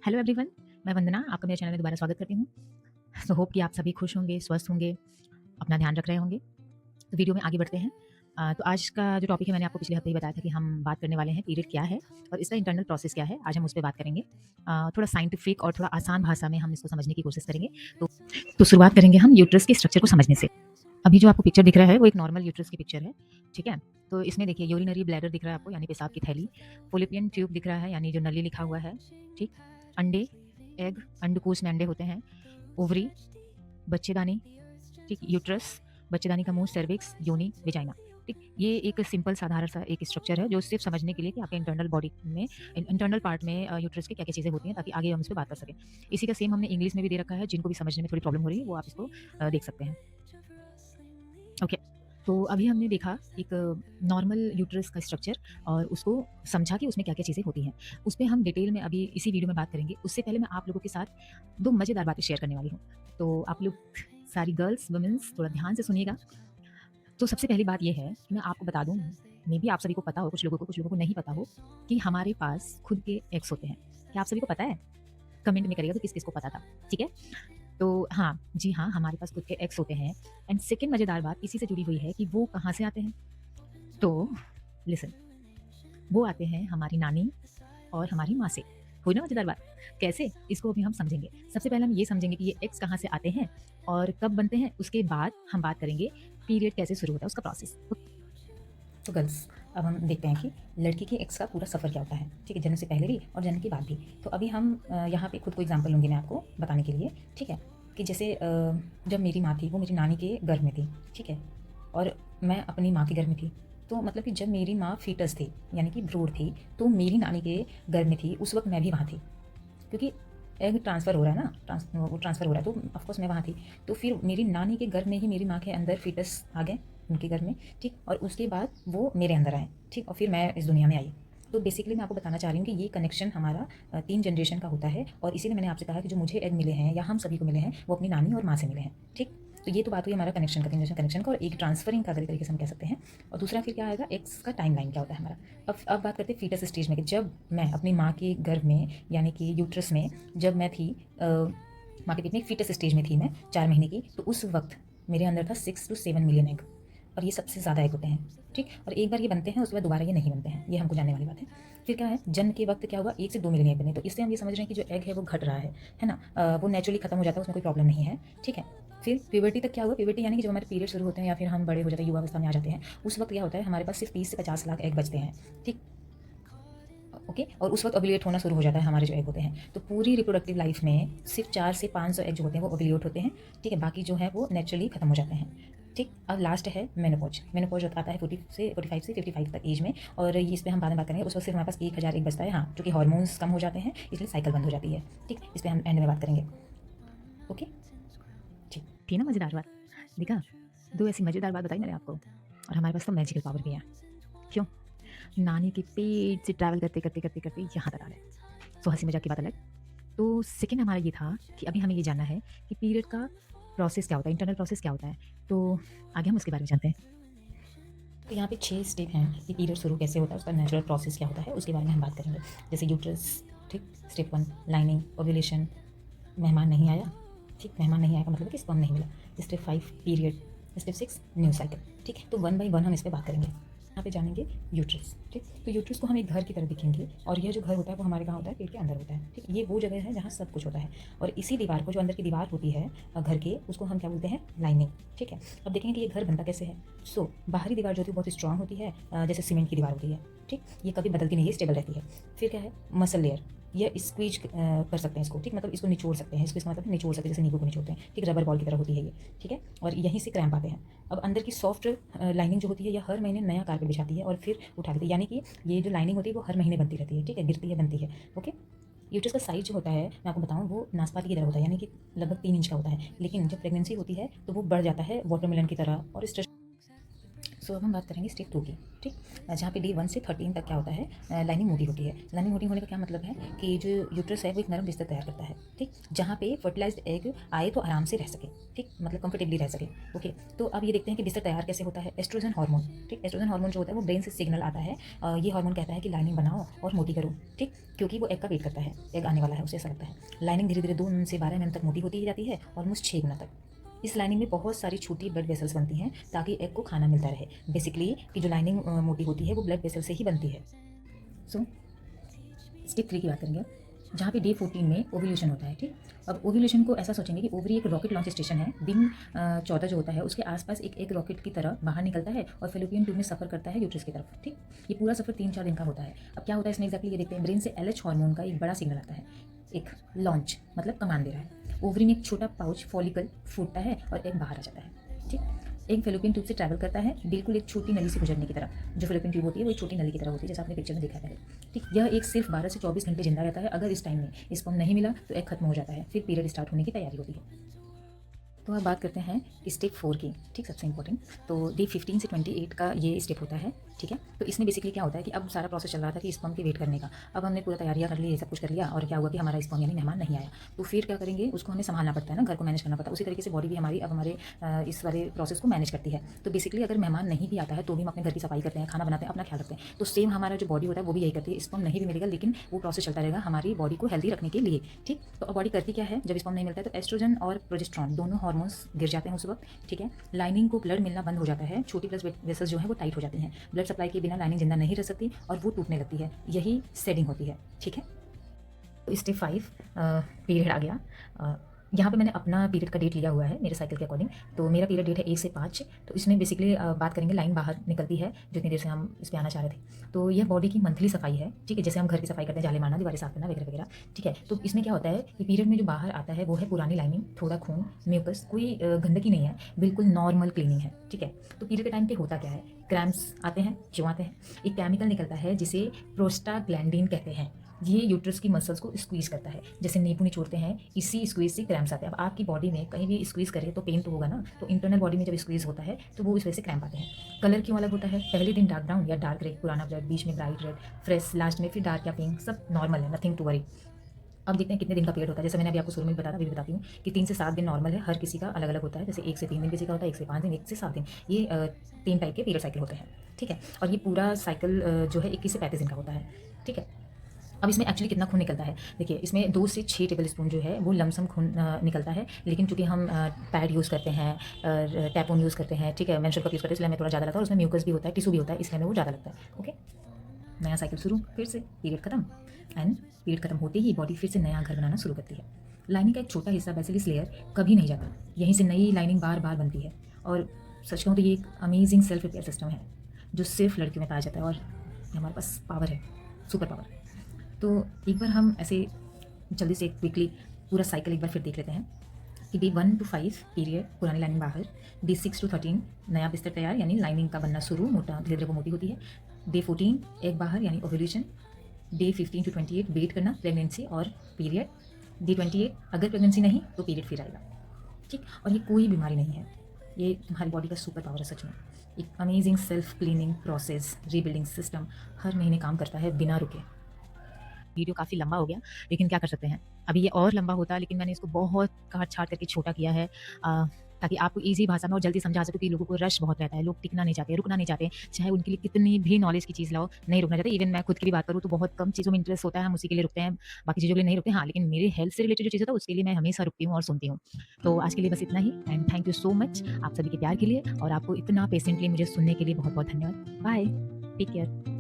Hello everyone, मैं वंदना आपका मेरे चैनल में दोबारा स्वागत करती हूँ। सो होप कि आप सभी खुश होंगे, स्वस्थ होंगे, अपना ध्यान रख रहे होंगे। तो वीडियो में आगे बढ़ते हैं। तो आज का जो टॉपिक है मैंने आपको पिछले हफ्ते ही बताया था कि हम बात करने वाले हैं पीरियड क्या है और इसका इंटरनल प्रोसेस क्या है। आज हम उस पे बात करेंगे। थोड़ा साइंटिफिक और थोड़ा आसान भाषा में हम इसको समझने की कोशिश करेंगे। तो शुरुआत करेंगे हम यूट्रस के स्ट्रक्चर को समझने से। अभी जो आपको पिक्चर दिख रहा है वो एक नॉर्मल यूट्रस की पिक्चर है, ठीक है? तो इसमें देखिए यूरिनरी ब्लैडर दिख रहा है आपको यानी पेशाब की थैली, फ़ॉलोपियन ट्यूब दिख रहा है यानी जो नली लिखा हुआ है, ठीक? अंडे, एग, अंडकोश में अंडे होते हैं, ओवरी, बच्चेदानी, ठीक? यूट्रस, बच्चेदानी का मुँह, सर्विक्स, योनि, वेजाइना, ठीक? ये एक सिंपल साधारण सा एक स्ट्रक्चर है जो सिर्फ़ समझने के लिए कि आपके इंटरनल बॉडी में इंटरनल पार्ट में यूट्रस के क्या-क्या चीज़ें होती हैं ताकि आगे हम इस पे बात कर सकें। इसी का सेम हमने इंग्लिश में भी दे रखा है, जिनको भी समझने में थोड़ी प्रॉब्लम हो रही है वो आप इसको देख सकते हैं। ओके, तो अभी हमने देखा एक नॉर्मल यूट्रस का स्ट्रक्चर और उसको समझा कि उसमें क्या-क्या चीज़ें होती हैं। उस पे हम डिटेल में अभी इसी वीडियो में बात करेंगे। उससे पहले मैं आप लोगों के साथ 2 मज़ेदार बातें शेयर करने वाली हूँ। तो आप लोग सारी गर्ल्स, वुमेन्स थोड़ा ध्यान से सुनिएगा। तो सबसे पहली बात ये है कि मैं आपको बता दूँ, मेबी आप सभी को पता हो, कुछ लोगों को नहीं पता हो कि हमारे पास खुद के एग्स होते हैं। क्या आप सभी को पता है? कमेंट में करिएगा कि किस-किस को पता था, ठीक है? तो हाँ, जी हाँ, हमारे पास खुद के एक्स होते हैं एंड सेकंड मज़ेदार बात इसी से जुड़ी हुई है कि वो कहाँ से आते हैं? तो लिसन, वो आते हैं हमारी नानी और हमारी माँ से। हुई ना मज़ेदार बात? कैसे? इसको अभी हम समझेंगे। सबसे पहले हम ये समझेंगे कि ये एक्स कहाँ से आते हैं और कब बनते हैं, उसके बाद हम बात करेंगे पीरियड कैसे शुरू होता है, उसका प्रोसेस। तो गर्ल्स, अब हम देखते हैं कि लड़की के एक्स का पूरा सफ़र क्या होता है, ठीक है? जन्म से पहले भी और जन्म के बाद भी। तो अभी हम यहाँ पे खुद को एग्जांपल लूँगी मैं आपको बताने के लिए, ठीक है? कि जैसे जब मेरी माँ थी वो मेरी नानी के गर्भ में थी, ठीक है? और मैं अपनी माँ के गर्भ में थी। तो मतलब कि जब मेरी माँ फीटस थी यानी कि भ्रूण थी, तो मेरी नानी के गर्भ में थी, उस वक़्त मैं भी वहाँ थी। क्योंकि एग ट्रांसफ़र हो रहा है ना, वो ट्रांसफ़र हो रहा है, तो ऑफ कोर्स मैं वहाँ थी। तो फिर मेरी नानी के गर्भ में ही मेरी माँ के अंदर फीटस आ गए, उनके गर्भ में, ठीक? और उसके बाद वो मेरे अंदर आए, ठीक? और फिर मैं इस दुनिया में आई। तो बेसिकली मैं आपको बताना चाह रही हूँ कि ये कनेक्शन हमारा 3 जनरेशन का होता है और इसीलिए मैंने आपसे कहा कि जो मुझे एग मिले हैं या हम सभी को मिले हैं, वो अपनी नानी और माँ से मिले हैं, ठीक? तो ये तो बात हुई हमारा कनेक्शन का, 3 जनरेशन कनेक्शन का और एक ट्रांसफरिंग का तरीके से हम कह सकते हैं। और दूसरा फिर क्या आएगा, एक्स का टाइमलाइन क्या होता है हमारा। अब बात करते हैं फीटस स्टेज में कि जब मैं अपनी माँ के गर्भ में यानी कि यूट्रस में जब मैं थी, माँ के पेट में फीटस स्टेज में थी मैं 4 महीने की, तो उस वक्त मेरे अंदर था 6 to 7 मिलियन एग और ये सबसे ज़्यादा एग होते हैं, ठीक? और एक बार ये बनते हैं उसके बाद दोबारा ये नहीं बनते हैं, ये हमको जानने वाली बात है। फिर क्या है, जन्म के वक्त क्या हुआ, 1 से 2 मिलियन एग बने, तो इससे हम ये समझ रहे हैं कि जो एग है वो घट रहा है ना? वो नेचुरली खत्म हो जाता है, उसमें कोई प्रॉब्लम नहीं है, ठीक है? फिर प्यूबर्टी तक क्या हुआ, प्यूबर्टी यानी कि जब हमारे पीरियड शुरू होते हैं या फिर हम बड़े हो जाते हैं, युवावस्था में आ जाते हैं, उस वक्त क्या होता है हमारे पास सिर्फ 30 से 50 लाख एग बचते हैं, ठीक? ओके, और उस वक्त ओव्यूलेट होना शुरू हो जाता है हमारे जो एग होते हैं। तो पूरी रिप्रोडक्टिव लाइफ में सिर्फ 4 से 500 एग जो होते हैं वो ओव्यूलेट होते हैं, ठीक है? बाकी जो है वो नेचुरली खत्म हो जाते हैं, ठीक? अब लास्ट है मेनोपॉज। मेनोपॉज आता है 40 से 45 से 55 तक एज में और ये इस पे हम बाद में बात करेंगे। उस वक्त सिर्फ हमारे पास 1000 एग बचता है, हाँ, क्योंकि हार्मोन्स कम हो जाते हैं इसलिए साइकिल बंद हो जाती है, ठीक? इस पे हम एंड में बात करेंगे। ओके, ठीक थी ना मज़ेदार बात? देखा, 2 ऐसी मज़ेदार बात बताई मैंने आपको और हमारे पास तो मैजिकल पावर भी है। क्यों? नानी के पेट से ट्रैवल करते यहाँ तक आ गए। सो हँसी मज़ाक की बात अलग। तो सेकंड हमारा ये था कि अभी हमें ये जानना है कि पीरियड का प्रोसेस क्या होता है, इंटरनल प्रोसेस क्या होता है। तो आगे हम उसके बारे में जानते हैं। तो यहाँ पे 6 स्टेप हैं कि पीरियड शुरू कैसे होता है, उसका नेचुरल प्रोसेस क्या होता है, उसके बारे में हम बात करेंगे। जैसे यूट्रस, ठीक? स्टेप 1 लाइनिंग, ओव्यूलेशन, मेहमान नहीं आया, ठीक? मेहमान नहीं आया का मतलब है कि स्पर्म नहीं मिला। Step 5 period, step 6 new cycle, ठीक है? तो 1 बाय 1 हम इस पे बात करेंगे। यहाँ पे जानेंगे यूट्रस, ठीक? तो यूट्रस को हम एक घर की तरह देखेंगे और यह जो घर होता है वो हमारे कहाँ होता है, पेट के अंदर होता है, ठीक? ये वो जगह है जहाँ सब कुछ होता है और इसी दीवार को, जो अंदर की दीवार होती है घर के, उसको हम क्या बोलते हैं, लाइनिंग, ठीक है? अब देखेंगे कि ये घर बनता कैसे है। सो बाहरी दीवार जो होती है बहुत स्ट्रांग होती है, जैसे सीमेंट की दीवार होती है, ठीक? ये कभी बदलती नहीं है, स्टेबल रहती है। फिर क्या है, मसल लेयर, ये स्क्वीज कर सकते हैं इसको, ठीक? मतलब इसको निचोड़ सकते हैं, इसको इसका मतलब निचोड़ सकते हैं, जैसे नींबू को निचोड़ते हैं, ठीक? रबर बॉल की तरह होती है ये, ठीक है? और यहीं से क्रैम्प आते हैं। अब अंदर की सॉफ्ट लाइनिंग जो होती है, ये हर महीने नया कारपेट बिछाती है और फिर उठा लेती है, यानी कि ये जो लाइनिंग होती है वो हर महीने बनती रहती है, ठीक है? गिरती है, बनती है, ओके? यूट्रस का साइज़ जो होता है मैं आपको बताऊँ, वो नाशपाती की तरह होता है, यानी कि लगभग 3 इंच का होता है। लेकिन जब प्रेगनेंसी होती है तो वो बढ़ जाता है वाटरमेलन की तरह और स्ट्रेच सो अब हम बात करेंगे स्टेप 2 की, ठीक। जहाँ पे डे 1 से 13 तक क्या होता है, लाइनिंग मोटी होती है। लाइनिंग मोटी होने का क्या मतलब है कि जो यूट्रस है वो एक नरम बिस्तर तैयार करता है, ठीक, जहाँ पे फर्टिलाइज्ड एग आए तो आराम से रह सके, ठीक, मतलब कंफर्टेबली रह सके। ओके, तो अब ये देखते हैं कि बिस्तर तैयार कैसे होता है। एस्ट्रोजन हार्मोन, ठीक, एस्ट्रोजन हार्मोन जो होता है वो ब्रेन से सिग्नल आता है। ये हार्मोन कहता है कि लाइनिंग बनाओ और मोटी करो, ठीक, क्योंकि वो एग का वेट करता है, एग आने वाला है, उसे ऐसा लगता है। लाइनिंग धीरे धीरे 2 से 12 mm तक मोटी होती ही जाती है, ऑलमोस्ट 6 गुना तक। इस लाइनिंग में बहुत सारी छोटी ब्लड वेसल्स बनती हैं ताकि एग को खाना मिलता रहे। बेसिकली कि जो लाइनिंग मोटी होती है वो ब्लड वेसल से ही बनती है। सो स्टेप 3 की बात करेंगे, जहाँ पे डे 14 में ओव्यूलेशन होता है, ठीक। अब ओव्यूलेशन को ऐसा सोचेंगे कि ओवरी एक रॉकेट लॉन्च स्टेशन है। दिन 14 जो होता है उसके आसपास एक एक रॉकेट की तरह बाहर निकलता है और फेलोपियन ट्यूब में सफ़र करता है यूट्रस की तरफ, ठीक। ये पूरा सफ़र 3-4 दिन का होता है। अब क्या होता है इसमें एग्जैक्टली ये देखते हैं। ब्रेन से LH हार्मोन का एक बड़ा सिग्नल आता है, एक लॉन्च मतलब कमांड दे रहा है। ओवरी में एक छोटा पाउच फॉलिकल फूटता है और एग बाहर आ जाता है, ठीक। एक फेलोपियन ट्यूब से ट्रैवल करता है, बिल्कुल एक छोटी नली से गुजरने की तरह। जो फेलोपियन ट्यूब होती है वो एक छोटी नली की तरह होती है, जैसा आपने पिक्चर में देखा है पहले, ठीक। यह एक सिर्फ 12 से 24 घंटे जिंदा रहता है। अगर इस टाइम में स्पर्म नहीं मिला तो एग खत्म हो जाता है, फिर पीरियड स्टार्ट होने की तैयारी होती है। तो अब बात करते हैं स्टेप 4 की, ठीक, सबसे इंपॉर्टेंट। तो डे 15 से 28 का ये स्टेप होता है, ठीक है। तो इसमें बेसिकली क्या होता है कि अब सारा प्रोसेस चल रहा था कि स्पर्म की वेट करने का। अब हमने पूरा तैयारियां कर ली, ये सब कुछ कर लिया, और क्या हुआ कि हमारा स्पर्म यानी मेहमान नहीं आया। तो फिर क्या करेंगे, उसको हमें संभालना पड़ता है ना, घर को मैनेज करना पड़ता है। उसी तरीके से बॉडी भी हमारी अब हमारे इस वाले प्रोसेस को मैनेज करती है। तो बेसिकली अगर मेहमान नहीं भी आता है तो भी हम अपने घर की सफाई करते हैं, खाना बनाते हैं, अपना ख्याल रखते हैं। तो सेम हमारा जो बॉडी होता है वो भी यही करती है। स्पर्म नहीं भी मिलेगा लेकिन वो प्रोसेस चलता रहेगा हमारी बॉडी को हेल्दी रखने के लिए, ठीक। तो बॉडी करती क्या है, जब स्पर्म नहीं मिलता है तो एस्ट्रोजन और प्रोजेस्टेरॉन दोनों हार्मोन्स गिर जाते हैं उस वक्त, ठीक है। लाइनिंग को ब्लड मिलना बंद हो जाता है, छोटी ब्लड वेसल्स जो है वो टाइट हो जाती हैं। ब्लड सप्लाई के बिना लाइनिंग जिंदा नहीं रह सकती और वो टूटने लगती है। यही सेडिंग होती है, ठीक है। तो स्टेप 5 पीरियड आ गया। यहाँ पे मैंने अपना पीरियड का डेट लिया हुआ है मेरे साइकिल के अकॉर्डिंग। तो मेरा पीरियड डेट है 1 से 5। तो इसमें बेसिकली बात करेंगे, लाइन बाहर निकलती है जितनी देर से हम इस पे आना चाह रहे थे। तो यह बॉडी की मंथली सफाई है, ठीक है, जैसे हम घर की सफाई करते हैं, जाले मारना, दीवारें साफ करना वगैरह वगैरह, ठीक है। तो इसमें क्या होता है कि पीरियड में जो बाहर आता है वो है पुरानी लाइनिंग, थोड़ा खून, म्यूकस, कोई गंदगी नहीं है, बिल्कुल नॉर्मल क्लीनिंग है, ठीक है। तो पीरियड के टाइम पे होता क्या है, क्रैम्प्स आते हैं। क्यों आते हैं, एक केमिकल निकलता है जिसे प्रोस्टाग्लैंडिन कहते हैं। ये यूट्रस की मसल्स को स्क्वीज करता है, जैसे नींबू निचोड़ते हैं, इसी स्क्वीज से क्रैम्प्स आते हैं। अब आपकी बॉडी में कहीं भी स्क्वीज करे तो पेन तो होगा ना, तो इंटरनल बॉडी में जब स्क्वीज होता है तो वो इस वजह से क्रैम्प आते हैं। कलर क्यों अलग होता है, पहले दिन डार्क ब्राउन या डार्क रेड, पुराना ब्लड, बीच में ब्राइट रेड, फ्रेश, लास्ट में फिर डार्क या पिंक, सब नॉर्मल है, नथिंग टू वरी। अब देखते हैं कितने दिन का पीरियड होता है। जैसे मैंने अभी आपको शुरू में बताया, अभी भी बताती हूँ कि 3 से 7 दिन नॉर्मल है, हर किसी का अलग अलग होता है। जैसे 1 से 3 दिन किसी का होता है, 1 से 5 दिन, 1 से 7 दिन, ये 3 टाइप के पीरियड साइकिल होते हैं, ठीक है। और ये पूरा साइकिल जो है 21 से 35 दिन का होता है, ठीक है। अब इसमें एक्चुअली कितना खून निकलता है, देखिए इसमें 2 से 6 टेबल स्पून जो है वो लमसम खून निकलता है। लेकिन चूंकि हम पैड यूज़ करते हैं, टैपोन यूज़ करते हैं, ठीक है, मेंस्ट्रुअल कप यूज़ करते हैं, इसलिए हमें थोड़ा ज़्यादा लगता है। और उसमें म्यूकस भी होता है, टिश्यू भी होता है, इसलिए हमें वो ज़्यादा लगता है। ओके, नया साइकिल शुरू, फिर से पीरियड खत्म, एंड पीरियड खत्म होते ही बॉडी फिर से नया घर बनाना शुरू करती है। लाइनिंग का एक छोटा हिस्सा बेसिलिस लेयर कभी नहीं जाता, यहीं से नई लाइनिंग बार बार बनती है। और सच कहूँ तो ये एक अमेजिंग सेल्फ रिपेयर सिस्टम है जो सिर्फ लड़कियों में पाया जाता है, और ये हमारे पास पावर है, सुपर पावर। तो एक बार हम ऐसे जल्दी से क्विकली पूरा साइकिल एक बार फिर देख लेते हैं कि डे 1 to 5 पीरियड, पुरानी लाइनिंग बाहर। डे 6 to 13 नया बिस्तर तैयार, यानी लाइनिंग का बनना शुरू, मोटा धीरे धीरे वो मोटी होती है। डे 14 एग बाहर यानी ओव्यूलेशन। डे 15 to 28 वेट करना, प्रेगनेंसी और पीरियड। डे 28 अगर प्रेगनेंसी नहीं तो पीरियड फिर आएगा, ठीक। और ये कोई बीमारी नहीं है, ये तुम्हारी बॉडी का सुपर पावर है सच में। एक amazing self cleaning process, rebuilding system हर महीने काम करता है बिना रुके। वीडियो काफ़ी लंबा हो गया, लेकिन क्या कर सकते हैं। अभी ये और लंबा होता, लेकिन मैंने इसको बहुत काट-छाँट करके छोटा किया है, ताकि आपको ईज़ी भाषा में और जल्दी समझा सकूँ। कि लोगों को रश बहुत रहता है, लोग टिकना नहीं चाहते, रुकना नहीं चाहते, चाहे उनके लिए कितनी भी नॉलेज की चीज़ लाओ, नहीं रुकना चाहते। इवन मैं खुद की भी बात करूँ तो बहुत कम चीज़ों में इंटरेस्ट होता है, हम उसी के लिए रुकते हैं, बाकी चीज़ों के लिए नहीं रुकते। हाँ, लेकिन मेरे हेल्थ से रिलेटेड जो चीज़ होता है उसके लिए मैं हमेशा रुकती हूँ और सुनती हूँ। तो आज के लिए बस इतना ही, and thank you so much आप सभी के प्यार के लिए, और आपको इतना पेशेंटली मुझे सुनने के लिए बहुत-बहुत धन्यवाद। Bye, take care.